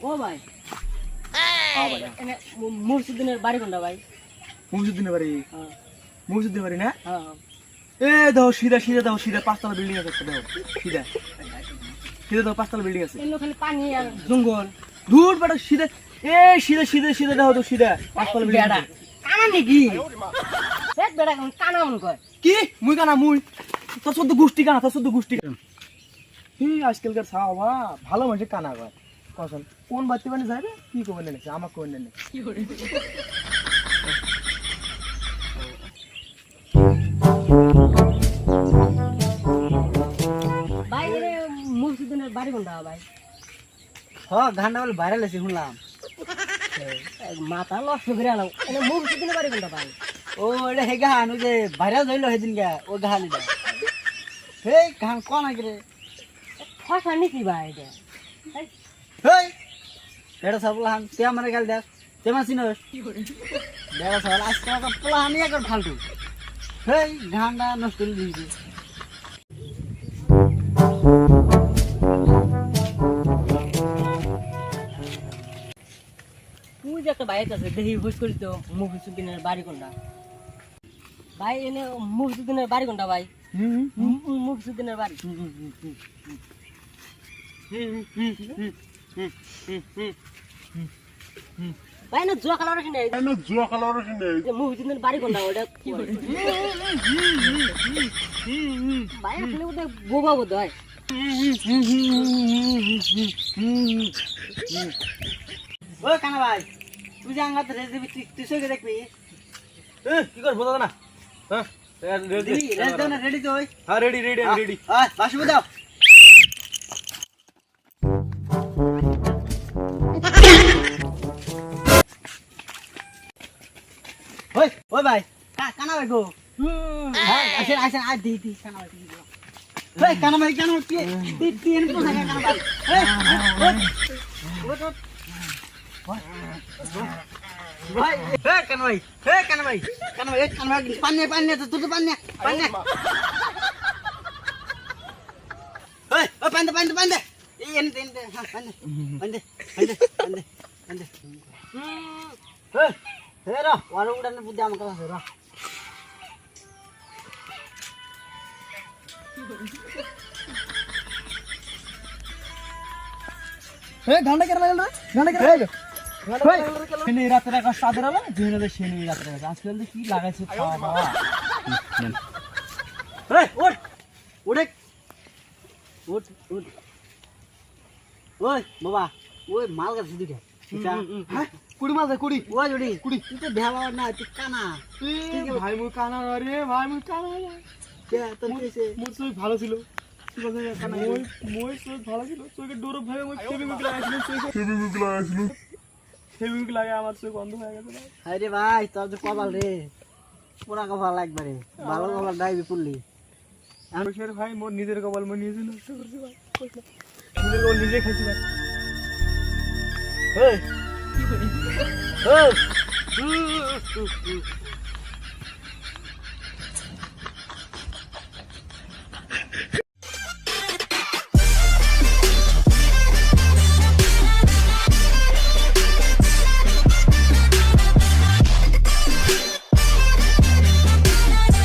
ও ভাই হ্যাঁ ভাই এনে মুর্শিদিনের বাড়ি কোনটা ভাই? মুর্শিদিনের বাড়ি হ্যাঁ মুর্শিদিনের বাড়ি না হ্যাঁ এ দাও সিধা সিধা দাও সিধা 5 তলা বিল্ডিং আছে একটা দাও সিধা সিধা দাও 5 তলা বিল্ডিং আছে এনে খালি পানি আর জঙ্গল। দূর বেটা সিধা এ সিধা সিধা সিধা দাও তো সিধা 5 তলা বিল্ডিং বেড়া কানা নাকি? সে বেড়া কোন কানা মন কয়? কি মুই কানা মুই তোর শুদ্ধ গোষ্ঠী কানা তোর শুদ্ধ গোষ্ঠী এই আজকালকার বাবা ভালো মানুষের কানা কয় কসন কোন বাচ্চা বানি যাবে কি কবেন নেছে আমাকে কোন নেনে কি করে? ভাই এনে মুর্শিদিনের বাড়ি কোনটা ভাই? ঘান্ডা বলে ভাইরাল আছে শুনলাম। মাথা নষ্ট করে আলো। এনে মুর্শিদিনের বাড়ি কোনটা ভাই? ও এটা হে গান ওই যে ভাইরাল হইলো সেদিন গা ও গাহালি দা হেই গান কোন আগে ফসা নাকি ভাই এটা? হেই এটা সবলা হান তে আমারে গাল দেখ তে মাসিন কি করে? দেখ সব আজকে তো প্লান একবার ফালতু হেই গান্ডা নষ্ট করে দিয়েছে। তুই যে একটা বাইক আছে দেখি হুশ করি তো মুর্শিদিনের বাড়ি কোনটা? ভাই এনে মুর্শিদিনের বাড়ি কোনটা ভাই? মুর্শিদিনের বাড়ি ভাই না জুয়া খেলার নেই মুর্শিদিনের বাড়ি কোনটা ওটা কি করে? ভাই আসলে ওটা বোবা বোধ হয়। ও কানা ভাই তুই যে আঙ্গাতে রেসিপি তুই সইকে দেখবি এ কি কর বোঝা না হ্যাঁ রেডি রেস দাও না রেডি তো ওই হ্যাঁ রেডি রেডি আমি রেডি বাসি দাও ওই ওই ভাই কানা ভাই গো আসেন আসেন আজ দি কানা ভাই ওই কানা ভাই কেন তুই এনে তো থাকা কানা ভাই ভাই হে কানা ভাই হে কানা ভাই কানা ভাই পান্নে তো তুই পান্নে ওই ও পান্নে এই এনে হ্যাঁ পান্নে হে হে রা ওয়ার উড়ানে বুদ্ধি আমাকে আছে রা এ ঘন্টা কেন লাগল রে ঘন্টা কেন লাগল ভাই শনি রাতের একটা সাদের আলো দিনে শনি রাতের একটা আজকাল কি লাগাইছে খাওয়া বাবা এই ওঠ ওঠে ওঠ ওই বাবা ওই মাল গাছ দিকে হ্যাঁ কুড়ি মাছ কুড়ি ওই জড়ি কুড়ি তুই তো ঢেলা না তুই কানা ভাই মুই কানা রে ভাই মুই কানা কে তোর কইছে মোর চোখ ভালো ছিল মই চোখ ভালো ছিল চোখের ডোর ভাই মই ফেবিকুইক লাগাইছিল আমার চোখ বন্ধ হয়ে গেছে হাই রে ভাই তোর যে কপাল রে পুরা কপাল একবারে ভালো কপাল ডাইবি পড়লি আমি ভাই মোর নিজের কপাল মই নিজে নষ্ট করছি ভাই নিজের কপাল নিজে খাইছি ভাই এই কি করে? এই